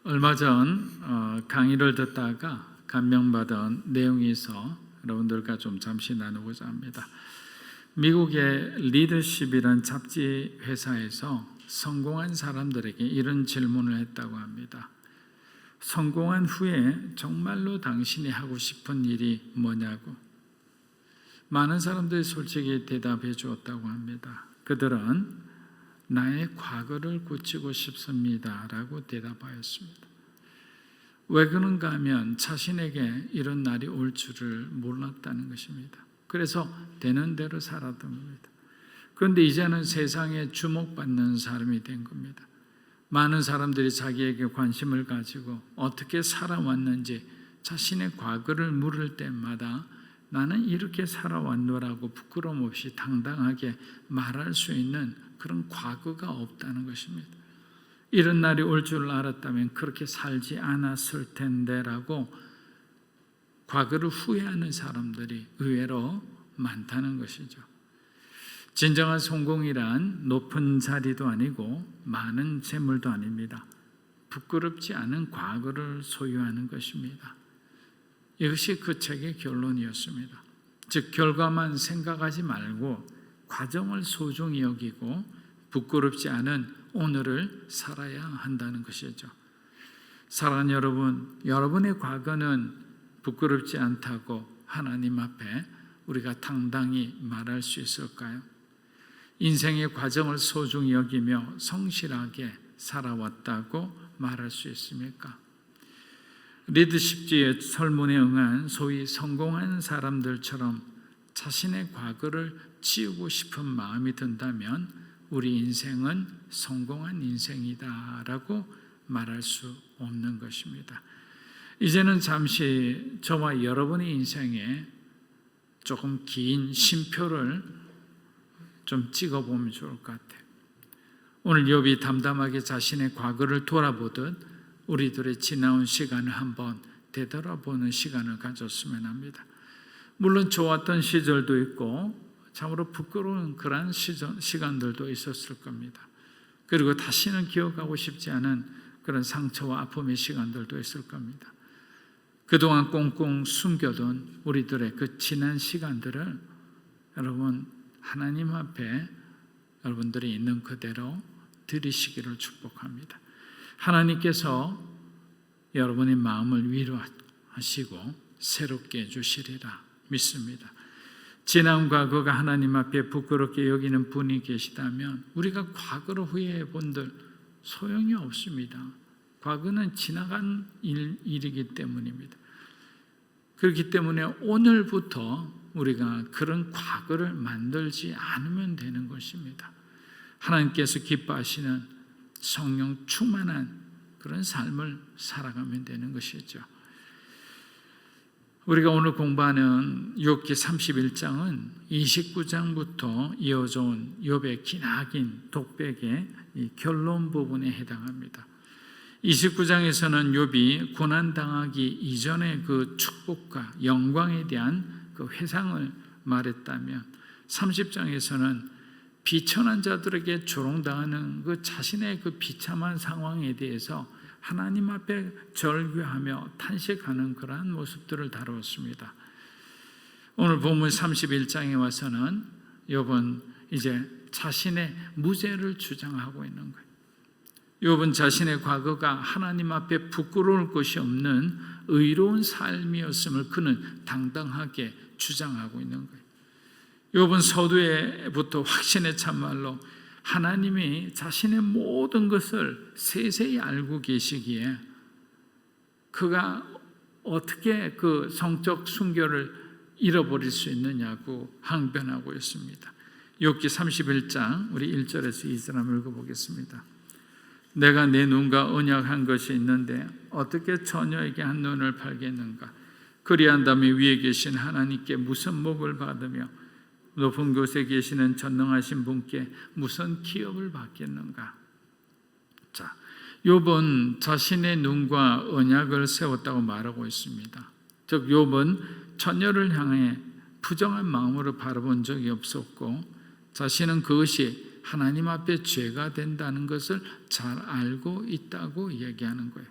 얼마 전 강의를 듣다가 감명받은 내용이 있어 여러분들과 좀 잠시 나누고자 합니다. 미국의 리더십이란 잡지 회사에서 성공한 사람들에게 이런 질문을 했다고 합니다. 성공한 후에 정말로 당신이 하고 싶은 일이 뭐냐고. 많은 사람들이 솔직히 대답해 주었다고 합니다. 그들은 나의 과거를 고치고 싶습니다 라고 대답하였습니다. 왜 그런가 하면 자신에게 이런 날이 올 줄을 몰랐다는 것입니다. 그래서 되는 대로 살았던 겁니다. 그런데 이제는 세상에 주목받는 사람이 된 겁니다. 많은 사람들이 자기에게 관심을 가지고 어떻게 살아왔는지 자신의 과거를 물을 때마다 나는 이렇게 살아왔노라고 부끄러움 없이 당당하게 말할 수 있는 그런 과거가 없다는 것입니다. 이런 날이 올 줄 알았다면 그렇게 살지 않았을 텐데라고 과거를 후회하는 사람들이 의외로 많다는 것이죠. 진정한 성공이란 높은 자리도 아니고 많은 재물도 아닙니다. 부끄럽지 않은 과거를 소유하는 것입니다. 이것이 그 책의 결론이었습니다. 즉 결과만 생각하지 말고 과정을 소중히 여기고 부끄럽지 않은 오늘을 살아야 한다는 것이죠. 사랑하는 여러분, 여러분의 과거는 부끄럽지 않다고 하나님 앞에 우리가 당당히 말할 수 있을까요? 인생의 과정을 소중히 여기며 성실하게 살아왔다고 말할 수 있습니까? 리더십지의 설문에 응한 소위 성공한 사람들처럼 자신의 과거를 지우고 싶은 마음이 든다면 우리 인생은 성공한 인생이다라고 말할 수 없는 것입니다. 이제는 잠시 저와 여러분의 인생에 조금 긴 쉼표를 좀 찍어보면 좋을 것 같아요. 오늘 욥이 담담하게 자신의 과거를 돌아보듯 우리들의 지나온 시간을 한번 되돌아보는 시간을 가졌으면 합니다. 물론 좋았던 시절도 있고 참으로 부끄러운 그런 시간들도 있었을 겁니다. 그리고 다시는 기억하고 싶지 않은 그런 상처와 아픔의 시간들도 있을 겁니다. 그동안 꽁꽁 숨겨둔 우리들의 그 지난 시간들을 여러분 하나님 앞에 여러분들이 있는 그대로 드리시기를 축복합니다. 하나님께서 여러분의 마음을 위로하시고 새롭게 해주시리라 믿습니다. 지난 과거가 하나님 앞에 부끄럽게 여기는 분이 계시다면 우리가 과거를 후회해 본들 소용이 없습니다. 과거는 지나간 일이기 때문입니다. 그렇기 때문에 오늘부터 우리가 그런 과거를 만들지 않으면 되는 것입니다. 하나님께서 기뻐하시는 성령 충만한 그런 삶을 살아가면 되는 것이죠. 우리가 오늘 공부하는 욥기 31장은 29장부터 이어져 온 욥의 기나긴 독백의 결론 부분에 해당합니다. 29장에서는 욥이 고난당하기 이전의 그 축복과 영광에 대한 그 회상을 말했다면 30장에서는 비천한 자들에게 조롱당하는 그 자신의 그 비참한 상황에 대해서 하나님 앞에 절규하며 탄식하는 그러한 모습들을 다루었습니다. 오늘 본문 31장에 와서는 욥은 이제 자신의 무죄를 주장하고 있는 거예요. 욥은 자신의 과거가 하나님 앞에 부끄러울 것이 없는 의로운 삶이었음을 그는 당당하게 주장하고 있는 거예요. 욥은 서두에부터 확신에 찬 말로 하나님이 자신의 모든 것을 세세히 알고 계시기에 그가 어떻게 그 성적 순결을 잃어버릴 수 있느냐고 항변하고 있습니다. 욥기 31장 우리 1절에서 2절 한번 읽어보겠습니다. 내가 내 눈과 언약한 것이 있는데 어떻게 처녀에게 한 눈을 팔겠는가? 그리한다면 위에 계신 하나님께 무슨 목을 받으며 높은 곳에 계시는 전능하신 분께 무슨 기업을 받겠는가? 자, 욥은 자신의 눈과 언약을 세웠다고 말하고 있습니다. 즉 욥은 처녀를 향해 부정한 마음으로 바라본 적이 없었고 자신은 그것이 하나님 앞에 죄가 된다는 것을 잘 알고 있다고 얘기하는 거예요.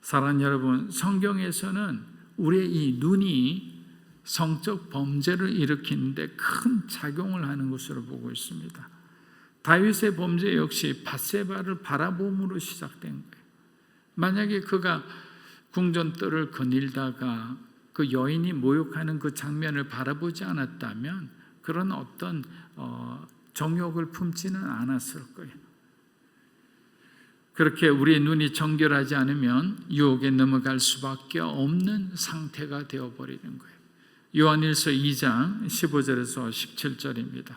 사랑하는 여러분, 성경에서는 우리의 이 눈이 성적 범죄를 일으키는데 큰 작용을 하는 것으로 보고 있습니다. 다윗의 범죄 역시 밧세바를 바라봄으로 시작된 거예요. 만약에 그가 궁전뜰을 거닐다가 그 여인이 모욕하는 그 장면을 바라보지 않았다면 그런 어떤 정욕을 품지는 않았을 거예요. 그렇게 우리의 눈이 정결하지 않으면 유혹에 넘어갈 수밖에 없는 상태가 되어버리는 거예요. 요한일서 2장 15절에서 17절입니다.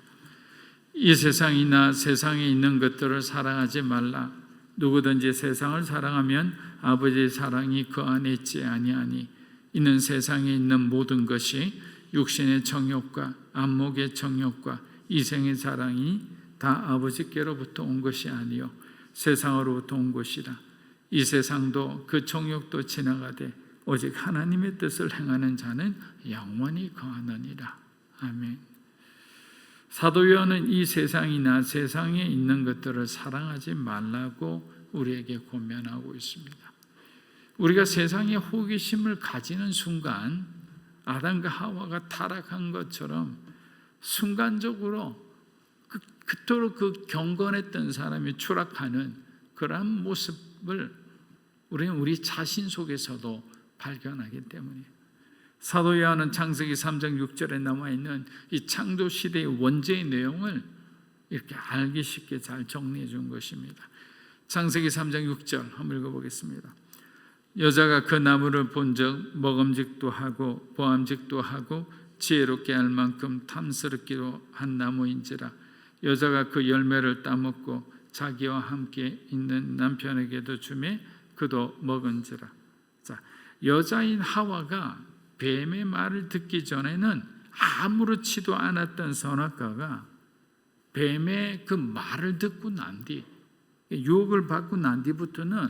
이 세상이나 세상에 있는 것들을 사랑하지 말라. 누구든지 세상을 사랑하면 아버지의 사랑이 그 안에 있지 아니하니 이는 세상에 있는 모든 것이 육신의 정욕과 안목의 정욕과 이생의 사랑이 다 아버지께로부터 온 것이 아니요 세상으로부터 온 것이라. 이 세상도 그 정욕도 지나가되 오직 하나님의 뜻을 행하는 자는 영원히 거하느니라. 아멘. 사도 요한은 이 세상이나 세상에 있는 것들을 사랑하지 말라고 우리에게 권면하고 있습니다. 우리가 세상에 호기심을 가지는 순간 아담과 하와가 타락한 것처럼 순간적으로 그토록 그 경건했던 사람이 추락하는 그러한 모습을 우리는 우리 자신 속에서도 발견하기 때문이에요. 사도 요한은 창세기 3장 6절에 남아있는 이 창조시대의 원죄의 내용을 이렇게 알기 쉽게 잘 정리해 준 것입니다. 창세기 3장 6절 한번 읽어보겠습니다. 여자가 그 나무를 본즉 먹음직도 하고 보암직도 하고 지혜롭게 할 만큼 탐스럽기도 한 나무인지라. 여자가 그 열매를 따먹고 자기와 함께 있는 남편에게도 주매 그도 먹은지라. 자, 여자인 하와가 뱀의 말을 듣기 전에는 아무렇지도 않았던 선악과가 뱀의 그 말을 듣고 난 뒤, 유혹을 받고 난 뒤부터는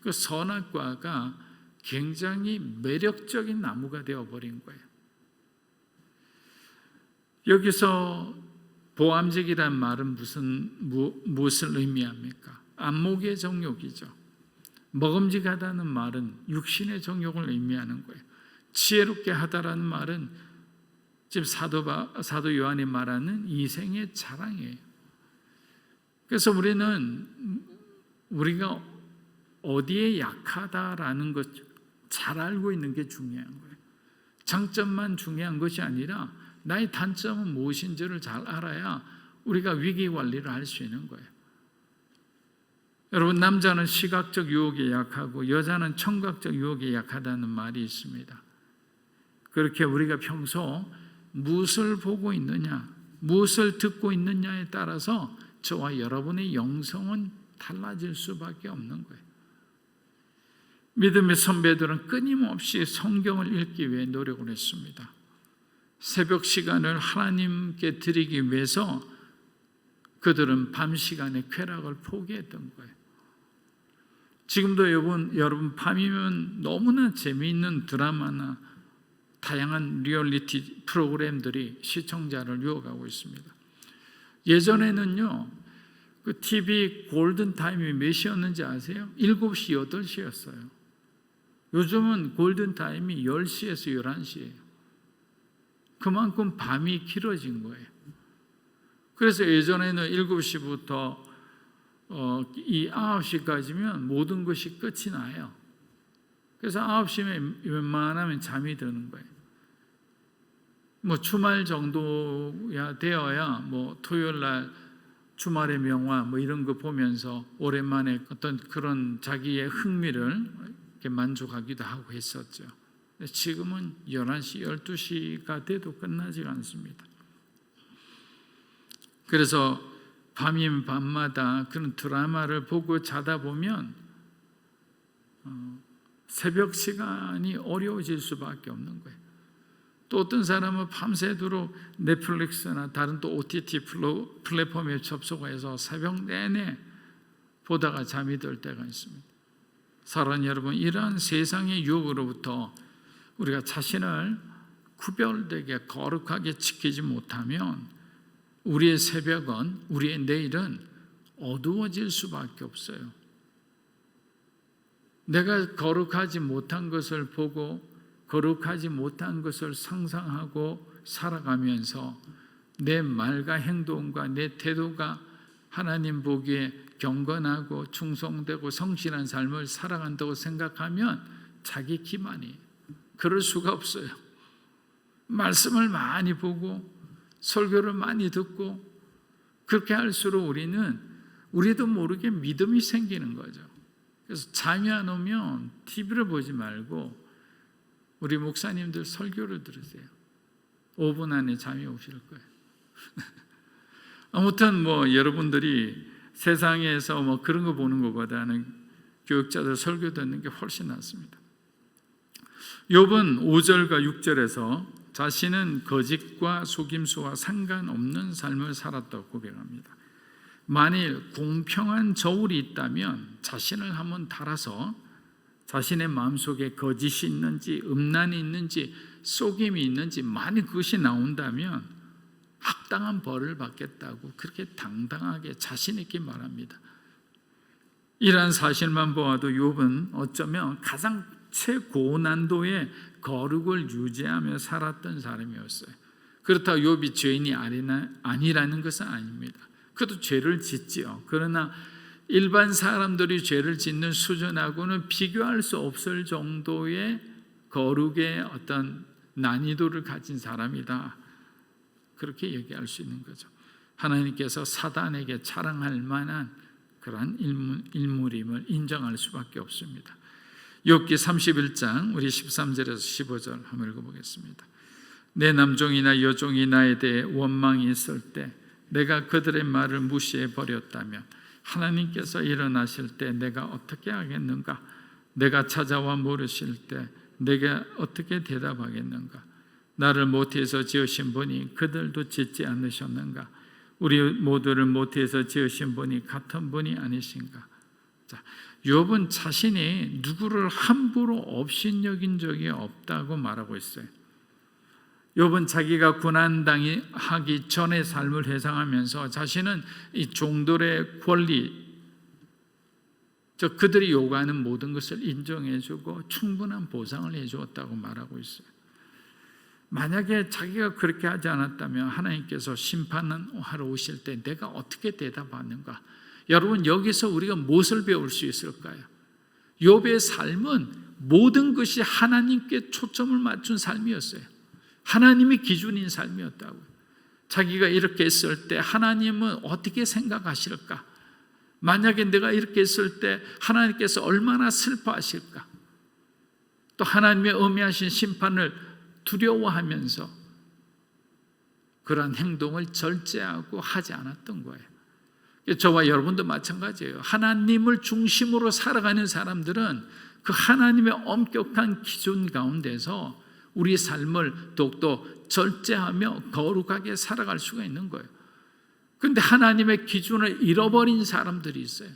그 선악과가 굉장히 매력적인 나무가 되어버린 거예요. 여기서 보암직이란 말은 무엇을 의미합니까? 안목의 정욕이죠. 먹음직하다는 말은 육신의 정욕을 의미하는 거예요. 지혜롭게 하다라는 말은 지금 사도 요한이 말하는 이생의 자랑이에요. 그래서 우리가 어디에 약하다라는 것 잘 알고 있는 게 중요한 거예요. 장점만 중요한 것이 아니라 나의 단점은 무엇인지를 잘 알아야 우리가 위기 관리를 할 수 있는 거예요. 여러분, 남자는 시각적 유혹에 약하고 여자는 청각적 유혹에 약하다는 말이 있습니다. 그렇게 우리가 평소 무엇을 보고 있느냐, 무엇을 듣고 있느냐에 따라서 저와 여러분의 영성은 달라질 수밖에 없는 거예요. 믿음의 선배들은 끊임없이 성경을 읽기 위해 노력을 했습니다. 새벽 시간을 하나님께 드리기 위해서 그들은 밤 시간에 쾌락을 포기했던 거예요. 지금도 여러분 밤이면 너무나 재미있는 드라마나 다양한 리얼리티 프로그램들이 시청자를 유혹하고 있습니다. 예전에는요, 그 TV 골든 타임이 몇 시였는지 아세요? 7시, 8시였어요. 요즘은 골든 타임이 10시에서 11시예요. 그만큼 밤이 길어진 거예요. 그래서 예전에는 7시부터 이 9시까지면 모든 것이 끝이 나요. 그래서 9시면 웬만하면 잠이 드는 거예요. 뭐 주말 정도야 되어야 뭐 토요일 날 주말의 명화 뭐 이런 거 보면서 오랜만에 어떤 그런 자기의 흥미를 이렇게 만족하기도 하고 했었죠. 지금은 11시, 12시가 돼도 끝나지가 않습니다. 그래서 밤이면 밤마다 그런 드라마를 보고 자다 보면 새벽 시간이 어려워질 수밖에 없는 거예요. 또 어떤 사람은 밤새도록 넷플릭스나 다른 또 OTT 플랫폼에 접속해서 새벽 내내 보다가 잠이 들 때가 있습니다. 사랑하는 여러분, 이러한 세상의 유혹으로부터 우리가 자신을 구별되게 거룩하게 지키지 못하면 우리의 새벽은, 우리의 내일은 어두워질 수밖에 없어요. 내가 거룩하지 못한 것을 보고 거룩하지 못한 것을 상상하고 살아가면서 내 말과 행동과 내 태도가 하나님 보기에 경건하고 충성되고 성실한 삶을 살아간다고 생각하면 자기 기만이에요. 그럴 수가 없어요. 말씀을 많이 보고 설교를 많이 듣고 그렇게 할수록 우리도 모르게 믿음이 생기는 거죠. 그래서 잠이 안 오면 TV를 보지 말고 우리 목사님들 설교를 들으세요. 5분 안에 잠이 오실 거예요. 아무튼 여러분들이 세상에서 그런 거 보는 것보다는 교육자들 설교 듣는 게 훨씬 낫습니다. 욥은 5절과 6절에서 자신은 거짓과 속임수와 상관없는 삶을 살았다고 고백합니다. 만일 공평한 저울이 있다면 자신을 한번 달아서 자신의 마음속에 거짓이 있는지 음란이 있는지 속임이 있는지 만일 그것이 나온다면 합당한 벌을 받겠다고 그렇게 당당하게 자신 있게 말합니다. 이러한 사실만 보아도 욥은 어쩌면 가장 최고난도의 거룩을 유지하며 살았던 사람이었어요. 그렇다고 욥이 죄인이 아니라는 것은 아닙니다. 그도 죄를 짓지요. 그러나 일반 사람들이 죄를 짓는 수준하고는 비교할 수 없을 정도의 거룩의 어떤 난이도를 가진 사람이다. 그렇게 얘기할 수 있는 거죠. 하나님께서 사단에게 자랑할 만한 그러한 인물임을 인정할 수밖에 없습니다. 욥기 31장 우리 13절에서 15절 한번 읽어보겠습니다. 내 남종이나 여종이 나에 대해 원망이 있을 때 내가 그들의 말을 무시해 버렸다면 하나님께서 일어나실 때 내가 어떻게 하겠는가? 내가 찾아와 물으실 때 내가 어떻게 대답하겠는가? 나를 모태에서 지으신 분이 그들도 짓지 않으셨는가? 우리 모두를 모태에서 지으신 분이 같은 분이 아니신가? 자, 욥은 자신이 누구를 함부로 업신여긴 적이 없다고 말하고 있어요. 욥은 자기가 고난당하기 전의 삶을 회상하면서 자신은 이 종들의 권리, 그들이 요구하는 모든 것을 인정해주고 충분한 보상을 해주었다고 말하고 있어요. 만약에 자기가 그렇게 하지 않았다면 하나님께서 심판하러 오실 때 내가 어떻게 대답하는가? 여러분, 여기서 우리가 무엇을 배울 수 있을까요? 욥의 삶은 모든 것이 하나님께 초점을 맞춘 삶이었어요. 하나님이 기준인 삶이었다고요. 자기가 이렇게 했을 때 하나님은 어떻게 생각하실까? 만약에 내가 이렇게 했을 때 하나님께서 얼마나 슬퍼하실까? 또 하나님의 엄미하신 심판을 두려워하면서 그러한 행동을 절제하고 하지 않았던 거예요. 저와 여러분도 마찬가지예요. 하나님을 중심으로 살아가는 사람들은 그 하나님의 엄격한 기준 가운데서 우리 삶을 더욱더 절제하며 거룩하게 살아갈 수가 있는 거예요. 그런데 하나님의 기준을 잃어버린 사람들이 있어요.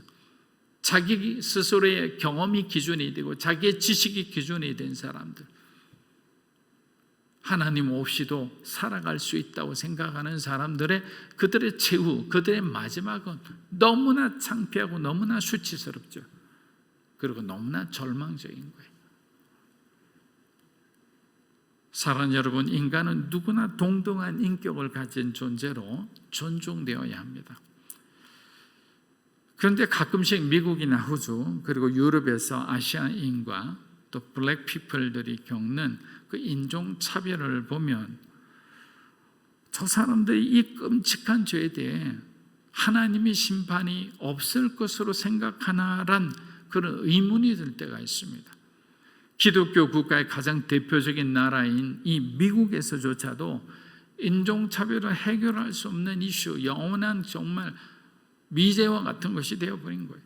자기 스스로의 경험이 기준이 되고 자기의 지식이 기준이 된 사람들, 하나님 없이도 살아갈 수 있다고 생각하는 사람들의 그들의 최후, 그들의 마지막은 너무나 창피하고 너무나 수치스럽죠. 그리고 너무나 절망적인 거예요. 사랑하는 여러분, 인간은 누구나 동등한 인격을 가진 존재로 존중되어야 합니다. 그런데 가끔씩 미국이나 호주 그리고 유럽에서 아시아인과 또 블랙 피플들이 겪는 그 인종차별을 보면 저 사람들이 이 끔찍한 죄에 대해 하나님의 심판이 없을 것으로 생각하나란 그런 의문이 들 때가 있습니다. 기독교 국가의 가장 대표적인 나라인 이 미국에서조차도 인종차별을 해결할 수 없는 이슈, 영원한 정말 미제와 같은 것이 되어버린 거예요.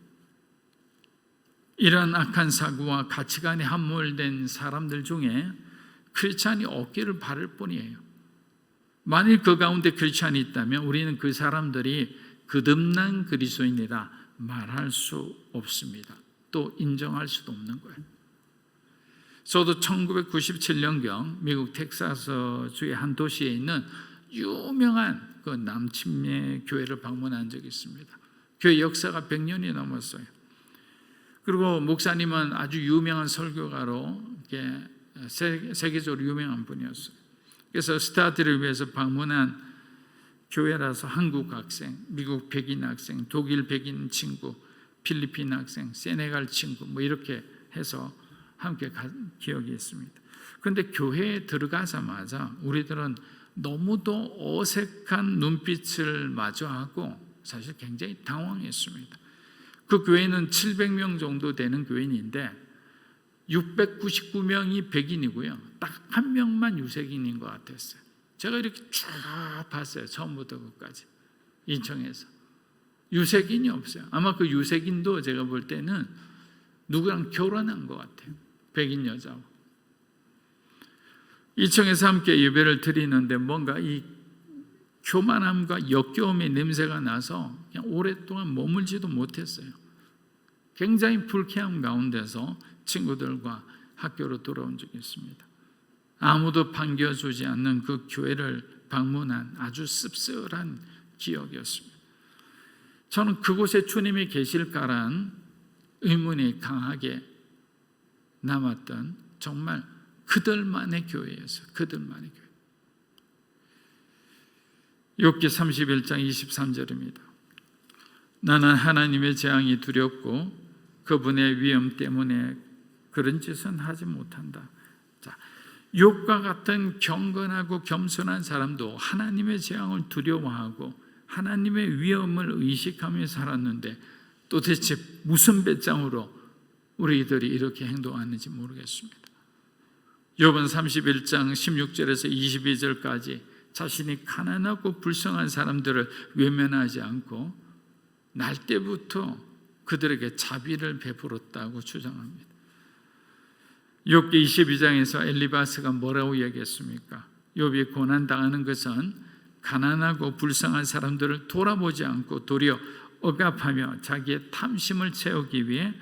이러한 악한 사고와 가치관에 함몰된 사람들 중에 크리스찬이 없기를 바랄 뿐이에요. 만일 그 가운데 크리스찬이 있다면 우리는 그 사람들이 거듭난 그리스도인이라 말할 수 없습니다. 또 인정할 수도 없는 거예요. 저도 1997년경 미국 텍사스주의 한 도시에 있는 유명한 그 남침례 교회를 방문한 적이 있습니다. 교회 역사가 100년이 넘었어요. 그리고 목사님은 아주 유명한 설교가로 세계적으로 유명한 분이었어요. 그래서 스타디를 위해서 방문한 교회라서 한국 학생, 미국 백인 학생, 독일 백인 친구, 필리핀 학생, 세네갈 친구 뭐 이렇게 해서 함께 간 기억이 있습니다. 그런데 교회에 들어가자마자 우리들은 너무도 어색한 눈빛을 마주하고 사실 굉장히 당황했습니다. 그 교회는 700명 정도 되는 교인인데 699명이 백인이고요. 딱 한 명만 유색인인 것 같았어요. 제가 이렇게 쭉 봤어요. 처음부터 끝까지. 인천에서. 유색인이 없어요. 아마 그 유색인도 제가 볼 때는 누구랑 결혼한 것 같아요. 백인 여자하고. 인천에서 함께 예배를 드리는데 뭔가 이 교만함과 역겨움의 냄새가 나서 그냥 오랫동안 머물지도 못했어요. 굉장히 불쾌함 가운데서 친구들과 학교로 돌아온 적이 있습니다. 아무도 반겨주지 않는 그 교회를 방문한 아주 씁쓸한 기억이었습니다. 저는 그곳에 주님이 계실까란 의문이 강하게 남았던 정말 그들만의 교회였어요. 그들만의 교회. 욥기 31장 23절입니다. 나는 하나님의 재앙이 두렵고 그분의 위엄 때문에 그런 짓은 하지 못한다. 자, 욥과 같은 경건하고 겸손한 사람도 하나님의 재앙을 두려워하고 하나님의 위엄을 의식하며 살았는데 도대체 무슨 배짱으로 우리들이 이렇게 행동하는지 모르겠습니다. 욥은 31장 16절에서 22절까지 자신이 가난하고 불쌍한 사람들을 외면하지 않고 날 때부터 그들에게 자비를 베풀었다고 주장합니다. 욥기 22장에서 엘리바스가 뭐라고 얘기했습니까? 욥이 고난당하는 것은 가난하고 불쌍한 사람들을 돌아보지 않고 도리어 억압하며 자기의 탐심을 채우기 위해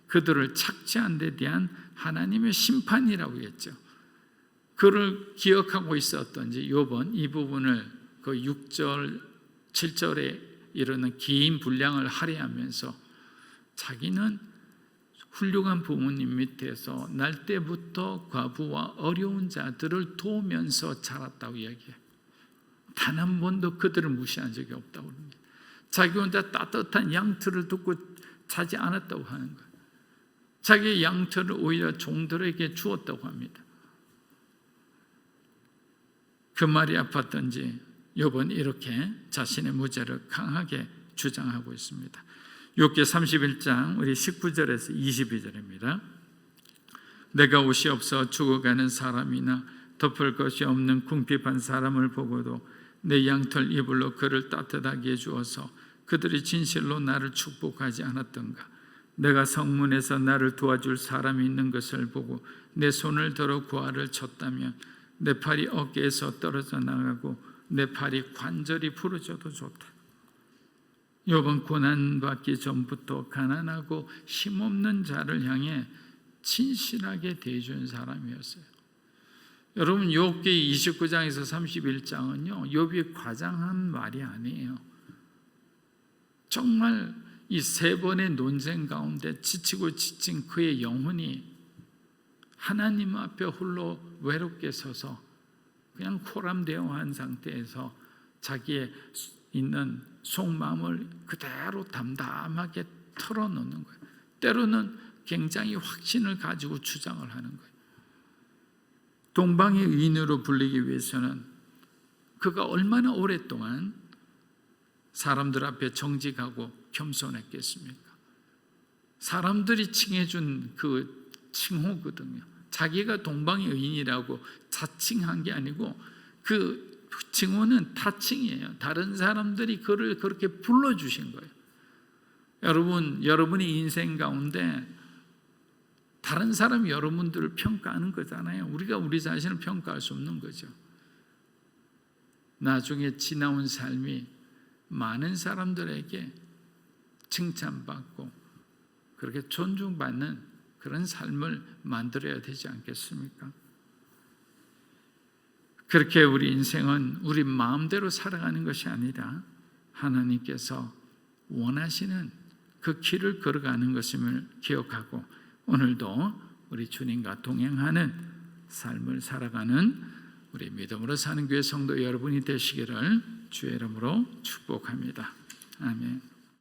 그들을 착취한 데 대한 하나님의 심판이라고 했죠. 그를 기억하고 있었던지 욥은 이 부분을 그 6절, 7절에 이르는 긴 분량을 할애하면서 자기는 훌륭한 부모님 밑에서 날 때부터 과부와 어려운 자들을 도우면서 자랐다고 이야기해요. 단 한 번도 그들을 무시한 적이 없다고 합니다. 자기 혼자 따뜻한 양털을 듣고 자지 않았다고 하는 거예요. 자기의 양털을 오히려 종들에게 주었다고 합니다. 그 말이 아팠던지 욥은 이렇게 자신의 무죄를 강하게 주장하고 있습니다. 욥기 31장 우리 19절에서 22절입니다. 내가 옷이 없어 죽어가는 사람이나 덮을 것이 없는 궁핍한 사람을 보고도 내 양털 이불로 그를 따뜻하게 해주어서 그들이 진실로 나를 축복하지 않았던가. 내가 성문에서 나를 도와줄 사람이 있는 것을 보고 내 손을 들어 구하를 쳤다면 내 팔이 어깨에서 떨어져 나가고 내 팔이 관절이 부러져도 좋다. 욥은 고난받기 전부터 가난하고 힘없는 자를 향해 진실하게 대해준 사람이었어요. 여러분 욥기 29장에서 31장은요 욥이 과장한 말이 아니에요. 정말 이 세 번의 논쟁 가운데 지치고 지친 그의 영혼이 하나님 앞에 홀로 외롭게 서서 그냥 코람대어한 상태에서 자기의 있는 속마음을 그대로 담담하게 털어놓는 거예요. 때로는 굉장히 확신을 가지고 주장을 하는 거예요. 동방의 의인으로 불리기 위해서는 그가 얼마나 오랫동안 사람들 앞에 정직하고 겸손했겠습니까? 사람들이 칭해준 그 칭호거든요. 자기가 동방의 의인이라고 자칭한 게 아니고 그 칭호는 타칭이에요. 다른 사람들이 그를 그렇게 불러주신 거예요. 여러분, 여러분의 인생 가운데 다른 사람이 여러분들을 평가하는 거잖아요. 우리가 우리 자신을 평가할 수 없는 거죠. 나중에 지나온 삶이 많은 사람들에게 칭찬받고 그렇게 존중받는 그런 삶을 만들어야 되지 않겠습니까? 그렇게 우리 인생은 우리 마음대로 살아가는 것이 아니라 하나님께서 원하시는 그 길을 걸어가는 것임을 기억하고 오늘도 우리 주님과 동행하는 삶을 살아가는 우리 믿음으로 사는 교회 성도 여러분이 되시기를 주의 이름으로 축복합니다. 아멘.